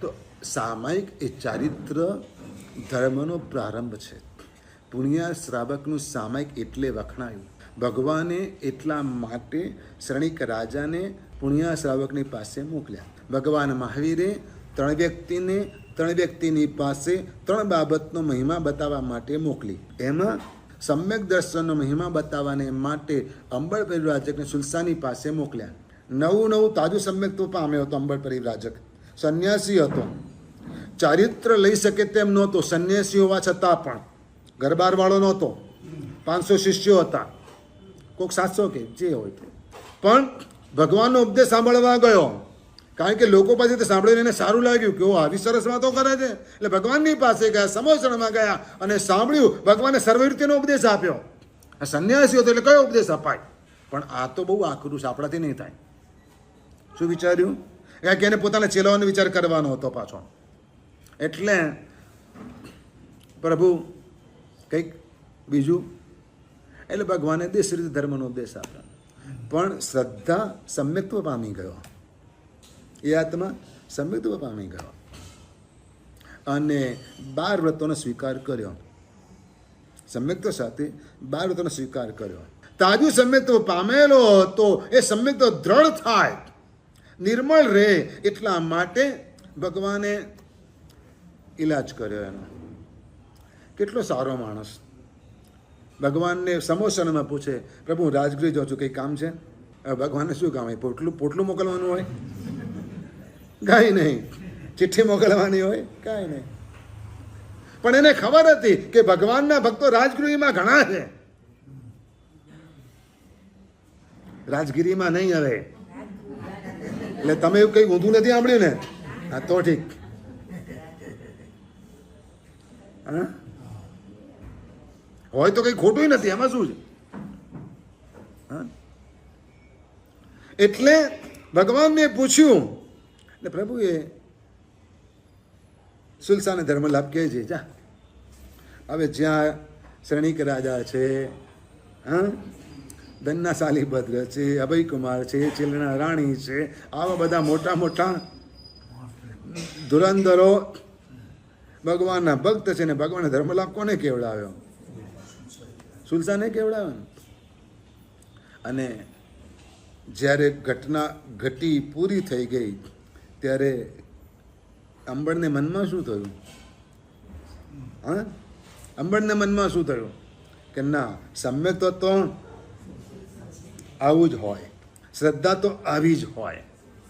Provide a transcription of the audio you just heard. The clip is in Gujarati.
તો સામાયિક એ ચારિત્ર ધર્મનો પ્રારંભ છે. પુણ્યા શ્રાવકનું સામાયિક એટલે વખણાયું. ભગવાને એટલા માટે શ્રણિક રાજાને પુણ્યા શ્રાવકની પાસે મોકલ્યા. ભગવાન મહાવીરે ત્રણ વ્યક્તિની પાસે 3 બાબતનો મહિમા બતાવવા માટે મોકલી. એમાં સમ્યક દર્શનનો મહિમા બતાવવાને માટે અંબળ પરિવ્રાજકને સુલસાની પાસે મોકલ્યા. નવું તાજું સમ્યક્ત્વ પામ્યો હતો અંબળ પરિવ્રાજક. સંન્યાસી હતો, ચારિત્ર લઈ શકે તેમ નહોતો. સંન્યાસી હોવા છતાં પણ ઘરબારવાળો નહોતો. 500 શિષ્યો હતા, કોઈક 700 કે જે હોય તે. પણ ભગવાનનો ઉપદેશ સાંભળવા ગયો, કારણ કે લોકો પાસેથી સાંભળીને એને સારું લાગ્યું કે ઓ આવી સરસ વાતો કરે છે. એટલે ભગવાનની પાસે ગયા, સમોસણમાં ગયા અને સાંભળ્યું. ભગવાને સર્વરીતિનો ઉપદેશ આપ્યો. આ સંન્યાસી હતો એટલે કયો ઉપદેશ અપાય? પણ આ તો બહુ આકરું છે, આપણાથી નહીં થાય. શું વિચાર્યું? કે એને પોતાના ચેલાઓનો વિચાર કરવાનો હતો પાછો. એટલે પ્રભુ કંઈક બીજું, એટલે ભગવાને દેશ રીતે ધર્મનો ઉપદેશ આપ્યો. પણ શ્રદ્ધા સમ્યક્ત્વ પામી ગયો, એ આત્મા સમ્યક્ત્વ પામી ગયો અને 12 વ્રતોનો સ્વીકાર કર્યો. સમ્યક્ત્વ સાથે 12 વ્રતોનો સ્વીકાર કર્યો. તાજું સમ્યક્ત્વ પામેલો હતો એ સમ્યક્ત્વ દ્રઢ થાય, નિર્મળ રહે, એટલા માટે ભગવાને ઈલાજ કર્યો એનો. કેટલો સારો માણસ. ભગવાનને સમોસનમાં પૂછે, પ્રભુ હું રાજગૃહ જાઉં છું, કંઈ કામ છે? ભગવાનને શું કામ હોય? પોટલું મોકલવાનું હોય? કાંઈ નહીં. ચિઠ્ઠી મોકલવાની હોય? કાંઈ નહીં. પણ એને ખબર હતી કે ભગવાનના ભક્તો રાજગૃહમાં ઘણા છે. રાજગીરીમાં નહીં હવે. એટલે તમે એવું કંઈ ઊંધું નથી સાંભળ્યું ને? હા તો ઠીક. હા, હોય તો કંઈ ખોટું નથી, એમાં શું છે? હા, એટલે ભગવાનને પૂછ્યું. એટલે પ્રભુએ સુલસાને ધર્મ લાભ કહે છે. જા, હવે જ્યાં શ્રણિક રાજા છે, હા, ધનના શાલીભદ્ર છે, અભયકુમાર છે, ચિલના રાણી છે, આવા બધા મોટા ધુરંધરો ભગવાનના ભક્ત છે ને ભગવાનના ધર્મ લાભ કોને કેવડાવ્યો? સુલસાને કેવડાવ્યો. અને જ્યારે ઘટી પૂરી થઈ ગઈ ત્યારે અંબળને મનમાં શું થયું? હા, અંબળને મનમાં શું થયું? કે ના, સમ્યક તો આવું જ હોય, શ્રદ્ધા તો આવી જ હોય.